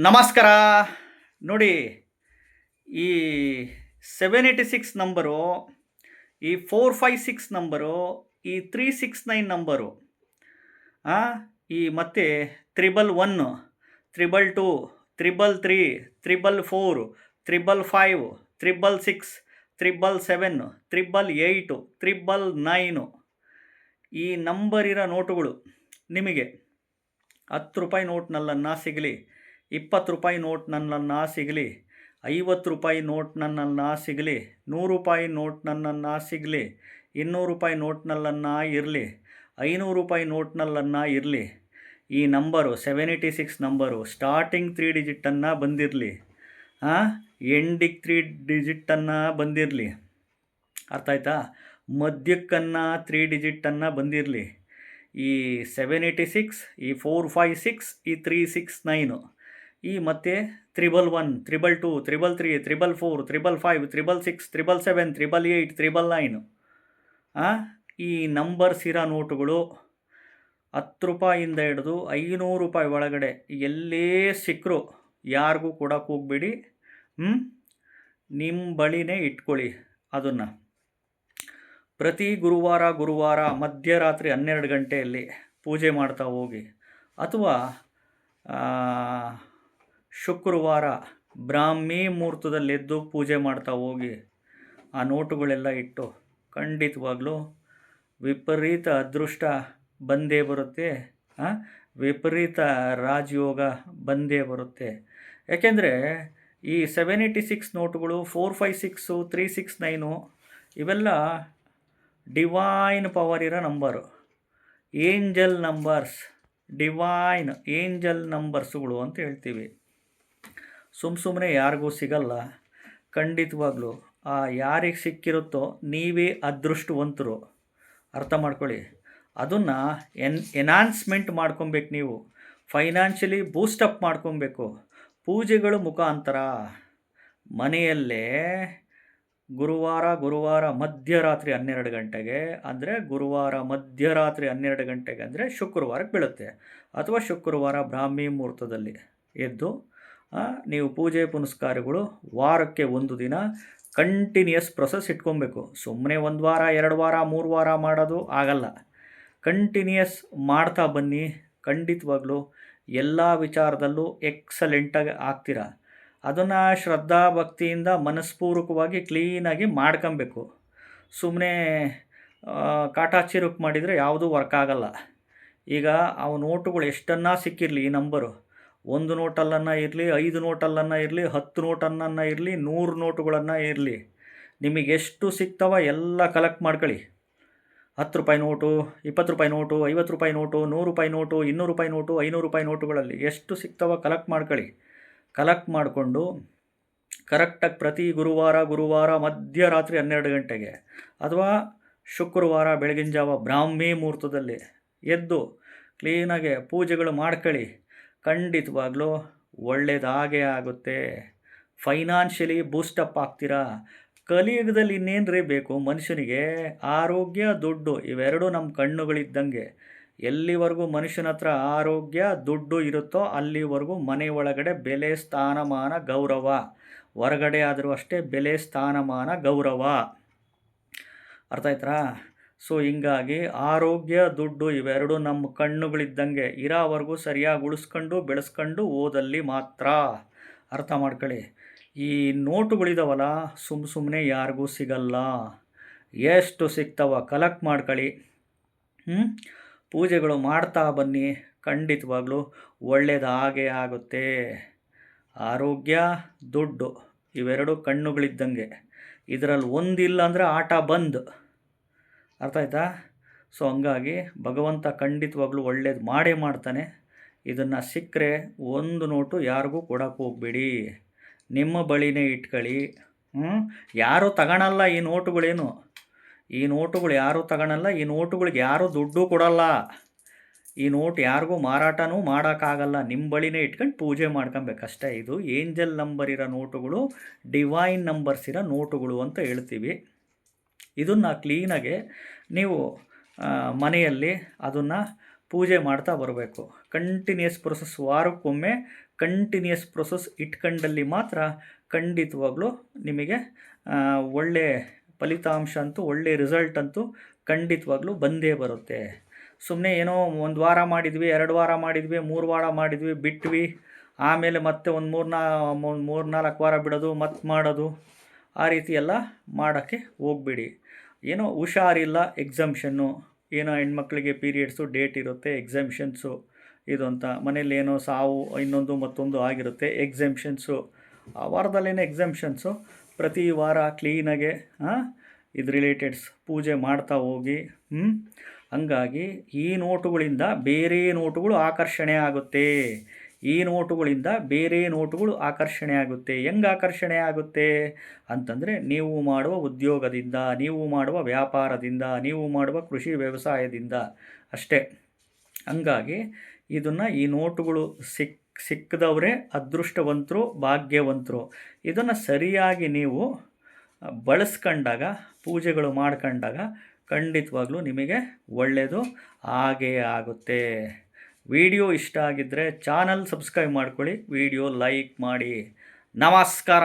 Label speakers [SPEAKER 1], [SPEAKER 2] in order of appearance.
[SPEAKER 1] ನಮಸ್ಕಾರ. ನೋಡಿ, ಈ 786 ನಂಬರು, ಈ 456 ನಂಬರು, ಈ 369 ನಂಬರು, ಈ ಮತ್ತೆ 111, 222, 333, 444, 555, 666, 777, 888, 999 ಈ ನಂಬರ್ ಇರೋ ನೋಟುಗಳು ನಿಮಗೆ 10 ರೂಪಾಯಿ ನೋಟ್ನಲ್ಲನ್ನ ಸಿಗಲಿ, 20 ರೂಪಾಯಿ ನೋಟ್ನನ್ನ ಸಿಗಲಿ, 50 ರೂಪಾಯಿ ನೋಟ್ನನ್ನ ಸಿಗಲಿ, 100 ರೂಪಾಯಿ ನೋಟ್ನನ್ನ ಸಿಗಲಿ, 200 ರೂಪಾಯಿ ನೋಟ್ನಲ್ಲನ್ನ ಇರಲಿ, 500 ರೂಪಾಯಿ ನೋಟ್ನಲ್ಲನ್ನ ಇರಲಿ, ಈ ನಂಬರು 786 ನಂಬರು ಸ್ಟಾರ್ಟಿಂಗ್ 3 ಡಿಜಿಟನ್ನು ಬಂದಿರಲಿ, ಎಂಡಿಗೆ 3 ಡಿಜಿಟನ್ನು ಬಂದಿರಲಿ, ಅರ್ಥ ಆಯ್ತಾ? ಮಧ್ಯಕ್ಕನ್ನು 3 ಡಿಜಿಟನ್ನು ಬಂದಿರಲಿ. ಈ 786, ಈ 456, ಈ 369, ಈ ಮತ್ತು 111, 222, 333, 444, 555, 666, 777, 888, 999 ಈ ನಂಬರ್ಸ್ ಇರೋ ನೋಟುಗಳು 10 ರೂಪಾಯಿಂದ ಹಿಡಿದು 500 ರೂಪಾಯಿ ಒಳಗಡೆ ಎಲ್ಲೇ ಸಿಕ್ಕರೂ ಯಾರಿಗೂ ಕೊಡೋಕೆ ಹೋಗ್ಬೇಡಿ. ನಿಮ್ಮ ಬಳಿನೇ ಇಟ್ಕೊಳ್ಳಿ. ಅದನ್ನು ಪ್ರತಿ ಗುರುವಾರ ಮಧ್ಯರಾತ್ರಿ 12 ಗಂಟೆಯಲ್ಲಿ ಪೂಜೆ ಮಾಡ್ತಾ ಹೋಗಿ, ಅಥವಾ ಶುಕ್ರವಾರ ಬ್ರಾಹ್ಮಿ ಮುಹೂರ್ತದಲ್ಲೆದ್ದು ಪೂಜೆ ಮಾಡ್ತಾ ಹೋಗಿ ಆ ನೋಟುಗಳೆಲ್ಲ ಇಟ್ಟು ಖಂಡಿತವಾಗ್ಲೂ ವಿಪರೀತ ಅದೃಷ್ಟ ಬಂದೇ ಬರುತ್ತೆ, ವಿಪರೀತ ರಾಜಯೋಗ ಬಂದೇ ಬರುತ್ತೆ. ಯಾಕೆಂದರೆ ಈ 786 ನೋಟುಗಳು, 456, 369 ಇವೆಲ್ಲ ಡಿವೈನ್ ಪವರ್ ಇರೋ number, angel numbers, divine angel ನಂಬರ್ಸ್ಗಳು ಅಂತ ಹೇಳ್ತೀವಿ. ಸುಮ್ಮನೆ ಯಾರಿಗೂ ಸಿಗಲ್ಲ. ಖಂಡಿತವಾಗ್ಲೂ ಯಾರಿಗೆ ಸಿಕ್ಕಿರುತ್ತೋ ನೀವೇ ಅದೃಷ್ಟವಂತರು, ಅರ್ಥ ಮಾಡ್ಕೊಳ್ಳಿ. ಅದನ್ನು ಎನ್ಹಾನ್ಸ್ಮೆಂಟ್ ಮಾಡ್ಕೊಬೇಕು. ನೀವು ಫೈನಾನ್ಷಿಯಲಿ ಬೂಸ್ಟಪ್ ಮಾಡ್ಕೊಬೇಕು. ಪೂಜೆಗಳು ಮುಖಾಂತರ ಮನೆಯಲ್ಲೇ ಗುರುವಾರ ಮಧ್ಯರಾತ್ರಿ 12 ಗಂಟೆಗೆ, ಅಂದರೆ ಗುರುವಾರ ಮಧ್ಯರಾತ್ರಿ 12 ಗಂಟೆಗೆ ಅಂದರೆ ಶುಕ್ರವಾರಕ್ಕೆ ಬೀಳುತ್ತೆ, ಅಥವಾ ಶುಕ್ರವಾರ ಬ್ರಾಹ್ಮಿ ಮುಹೂರ್ತದಲ್ಲಿ ಎದ್ದು ನೀವು ಪೂಜೆ ಪುನಸ್ಕಾರಗಳು ವಾರಕ್ಕೆ 1 ದಿನ ಕಂಟಿನ್ಯೂಯಸ್ ಪ್ರೊಸೆಸ್ ಇಟ್ಕೊಬೇಕು. ಸುಮ್ಮನೆ 1 ವಾರ 2 ವಾರ 3 ವಾರ ಮಾಡೋದು ಆಗಲ್ಲ. ಕಂಟಿನ್ಯೂಯಸ್ ಮಾಡ್ತಾ ಬನ್ನಿ. ಖಂಡಿತವಾಗ್ಲೂ ಎಲ್ಲ ವಿಚಾರದಲ್ಲೂ ಎಕ್ಸಲೆಂಟಾಗಿ ಆಗ್ತೀರ. ಅದನ್ನು ಶ್ರದ್ಧಾ ಭಕ್ತಿಯಿಂದ ಮನಸ್ಪೂರ್ವಕವಾಗಿ ಕ್ಲೀನಾಗಿ ಮಾಡ್ಕೊಬೇಕು. ಸುಮ್ಮನೆ ಕಾಟಾಚಿರುಕ್ ಮಾಡಿದರೆ ಯಾವುದೂ ವರ್ಕ್ ಆಗಲ್ಲ. ಈಗ ಅವು ನೋಟುಗಳು ಎಷ್ಟನ್ನ ಸಿಕ್ಕಿರಲಿ, ಈ ನಂಬರು 1 ನೋಟಲ್ಲನ್ನ ಇರಲಿ, 5 ನೋಟಲ್ಲನ್ನ ಇರಲಿ, 10 ನೋಟನ್ನ ಇರಲಿ, 100 ನೋಟುಗಳನ್ನು ಇರಲಿ, ನಿಮಗೆ ಎಷ್ಟು ಸಿಗ್ತವ ಎಲ್ಲ ಕಲೆಕ್ಟ್ ಮಾಡ್ಕೊಳ್ಳಿ. 10 ರೂಪಾಯಿ ನೋಟು, 20 ರೂಪಾಯಿ ನೋಟು, 50 ರೂಪಾಯಿ ನೋಟು, 100 ರೂಪಾಯಿ ನೋಟು, 200 ರೂಪಾಯಿ ನೋಟು, 500 ರೂಪಾಯಿ ನೋಟುಗಳಲ್ಲಿ ಎಷ್ಟು ಸಿಗ್ತವ ಕಲೆಕ್ಟ್ ಮಾಡ್ಕೊಳ್ಳಿ. ಕಲೆಕ್ಟ್ ಮಾಡಿಕೊಂಡು ಕರೆಕ್ಟಾಗಿ ಪ್ರತಿ ಗುರುವಾರ ಮಧ್ಯರಾತ್ರಿ 12 ಗಂಟೆಗೆ, ಅಥವಾ ಶುಕ್ರವಾರ ಬೆಳಗಿನ ಜಾವ ಬ್ರಾಹ್ಮಿ ಮುಹೂರ್ತದಲ್ಲಿ ಎದ್ದು ಕ್ಲೀನಾಗೆ ಪೂಜೆಗಳು ಮಾಡ್ಕೊಳ್ಳಿ. ಖಂಡಿತವಾಗ್ಲೂ ಒಳ್ಳೆಯದಾಗೇ ಆಗುತ್ತೆ. ಫೈನಾನ್ಷಿಯಲಿ ಬೂಸ್ಟಪ್ ಆಗ್ತೀರಾ. ಕಲಿಯುಗದಲ್ಲಿ ಇನ್ನೇನ್ರಿ ಬೇಕು ಮನುಷ್ಯನಿಗೆ? ಆರೋಗ್ಯ, ದುಡ್ಡು, ಇವೆರಡೂ ನಮ್ಮ ಕಣ್ಣುಗಳಿದ್ದಂಗೆ. ಎಲ್ಲಿವರೆಗೂ ಮನುಷ್ಯನ ಹತ್ರ ಆರೋಗ್ಯ ದುಡ್ಡು ಇರುತ್ತೋ ಅಲ್ಲಿವರೆಗೂ ಮನೆ ಒಳಗಡೆ ಬೆಲೆ, ಸ್ಥಾನಮಾನ, ಗೌರವ. ಹೊರಗಡೆ ಆದರೂ ಅಷ್ಟೇ ಬೆಲೆ, ಸ್ಥಾನಮಾನ, ಗೌರವ. ಅರ್ಥ ಆಯ್ತಾ? ಸೊ ಹಿಂಗಾಗಿ ಆರೋಗ್ಯ, ದುಡ್ಡು ಇವೆರಡು ನಮ್ಮ ಕಣ್ಣುಗಳಿದ್ದಂಗೆ. ಇರೋವರೆಗೂ ಸರಿಯಾಗಿ ಉಳಿಸ್ಕೊಂಡು ಬೆಳೆಸ್ಕೊಂಡು ಓದಲ್ಲಿ ಮಾತ್ರ. ಅರ್ಥ ಮಾಡ್ಕೊಳ್ಳಿ. ಈ ನೋಟುಗಳಿದಾವಲ್ಲ, ಸುಮ್ಮನೆ ಯಾರಿಗೂ ಸಿಗಲ್ಲ. ಎಷ್ಟು ಸಿಗ್ತವ ಕಲೆಕ್ಟ್ ಮಾಡ್ಕೊಳ್ಳಿ. ಪೂಜೆಗಳು ಮಾಡ್ತಾ ಬನ್ನಿ. ಖಂಡಿತವಾಗ್ಲೂ ಒಳ್ಳೆಯದಾಗೇ ಆಗುತ್ತೆ. ಆರೋಗ್ಯ, ದುಡ್ಡು ಇವೆರಡು ಕಣ್ಣುಗಳಿದ್ದಂಗೆ. ಇದರಲ್ಲಿ ಒಂದಿಲ್ಲ ಅಂದರೆ ಆಟ ಬಂದ್. ಅರ್ಥ ಆಯ್ತಾ? ಸೊ ಹಂಗಾಗಿ ಭಗವಂತ ಖಂಡಿತವಾಗ್ಲೂ ಒಳ್ಳೇದು ಮಾಡೇ ಮಾಡ್ತಾನೆ. ಇದನ್ನು ಸಿಕ್ಕರೆ 1 ನೋಟು ಯಾರಿಗೂ ಕೊಡೋಕೆ ಹೋಗ್ಬೇಡಿ, ನಿಮ್ಮ ಬಳಿನೇ ಇಟ್ಕೊಳ್ಳಿ. ಯಾರೂ ತಗೊಳಲ್ಲ ಈ ನೋಟುಗಳೇನು. ಈ ನೋಟುಗಳು ಯಾರೂ ತಗೊಳಲ್ಲ. ಈ ನೋಟುಗಳಿಗೆ ಯಾರೂ ದುಡ್ಡು ಕೊಡಲ್ಲ. ಈ ನೋಟ್ ಯಾರಿಗೂ ಮಾರಾಟನೂ ಮಾಡೋಕ್ಕಾಗಲ್ಲ. ನಿಮ್ಮ ಬಳಿನೇ ಇಟ್ಕೊಂಡು ಪೂಜೆ ಮಾಡ್ಕೊಬೇಕಷ್ಟೇ. ಇದು ಏಂಜಲ್ ನಂಬರ್ ಇರೋ ನೋಟುಗಳು, ಡಿವೈನ್ ನಂಬರ್ಸ್ ಇರೋ ನೋಟುಗಳು ಅಂತ ಹೇಳ್ತೀವಿ. ಇದನ್ನು ಕ್ಲೀನಾಗೆ ನೀವು ಮನೆಯಲ್ಲಿ ಅದನ್ನು ಪೂಜೆ ಮಾಡ್ತಾ ಬರಬೇಕು. ಕಂಟಿನ್ಯೂಯಸ್ ಪ್ರೊಸೆಸ್, ವಾರಕ್ಕೊಮ್ಮೆ ಕಂಟಿನ್ಯೂಯಸ್ ಪ್ರೊಸೆಸ್ ಇಟ್ಕೊಂಡಲ್ಲಿ ಮಾತ್ರ ಖಂಡಿತವಾಗ್ಲೂ ನಿಮಗೆ ಒಳ್ಳೆಯ ಫಲಿತಾಂಶ ಅಂತೂ, ಒಳ್ಳೆಯ ರಿಸಲ್ಟ್ ಅಂತೂ ಖಂಡಿತವಾಗ್ಲೂ ಬಂದೇ ಬರುತ್ತೆ. ಸುಮ್ಮನೆ ಏನೋ 1 ವಾರ ಮಾಡಿದ್ವಿ, 2 ವಾರ ಮಾಡಿದ್ವಿ, 3 ವಾರ ಮಾಡಿದ್ವಿ, ಬಿಟ್ವಿ, ಆಮೇಲೆ ಮತ್ತೆ ಒಂದು 3-4 ವಾರ ಬಿಡೋದು, ಮತ್ತೆ ಮಾಡೋದು, ಆ ರೀತಿ ಎಲ್ಲ ಮಾಡೋಕ್ಕೆ ಹೋಗಬೇಡಿ. ಏನೋ ಹುಷಾರಿಲ್ಲ, ಎಕ್ಸಮ್ಷನ್ನು, ಏನೋ ಹೆಣ್ಮಕ್ಳಿಗೆ ಪೀರಿಯಡ್ಸು ಡೇಟ್ ಇರುತ್ತೆ, ಎಕ್ಸಮ್ಷನ್ಸು ಇದು ಅಂತ, ಮನೇಲಿ ಏನೋ ಸಾವು ಇನ್ನೊಂದು ಮತ್ತೊಂದು ಆಗಿರುತ್ತೆ, ಎಕ್ಸಮ್ಷನ್ಸು, ಆ ವಾರದಲ್ಲೇನೋ ಎಕ್ಸಮ್ಷನ್ಸು. ಪ್ರತಿ ವಾರ ಕ್ಲೀನಾಗೆ ಇದು ರಿಲೇಟೆಡ್ಸ್ ಪೂಜೆ ಮಾಡ್ತಾ ಹೋಗಿ. ಹಂಗಾಗಿ ಈ ನೋಟುಗಳಿಂದ ಬೇರೆ ನೋಟುಗಳು ಆಕರ್ಷಣೆ ಆಗುತ್ತೆ. ಈ ನೋಟುಗಳಿಂದ ಬೇರೆ ನೋಟುಗಳು ಆಕರ್ಷಣೆ ಆಗುತ್ತೆ. ಹೆಂಗೆ ಆಕರ್ಷಣೆ ಆಗುತ್ತೆ ಅಂತಂದರೆ, ನೀವು ಮಾಡುವ ಉದ್ಯೋಗದಿಂದ, ನೀವು ಮಾಡುವ ವ್ಯಾಪಾರದಿಂದ, ನೀವು ಮಾಡುವ ಕೃಷಿ ವ್ಯವಸಾಯದಿಂದ ಅಷ್ಟೇ. ಹಂಗಾಗಿ ಈ ನೋಟುಗಳು ಸಿಕ್ಕದವರೇ ಅದೃಷ್ಟವಂತರು, ಭಾಗ್ಯವಂತರು. ಇದನ್ನು ಸರಿಯಾಗಿ ನೀವು ಬಳಸ್ಕೊಂಡಾಗ, ಪೂಜೆಗಳು ಮಾಡ್ಕೊಂಡಾಗ ಖಂಡಿತವಾಗ್ಲೂ ನಿಮಗೆ ಒಳ್ಳೆಯದು ಆಗೇ ಆಗುತ್ತೆ. ವಿಡಿಯೋ ಇಷ್ಟ ಆಗಿದ್ದರೆ ಚಾನಲ್ ಸಬ್ಸ್ಕ್ರೈಬ್ ಮಾಡ್ಕೊಳ್ಳಿ, ವಿಡಿಯೋ ಲೈಕ್ ಮಾಡಿ. ನಮಸ್ಕಾರ.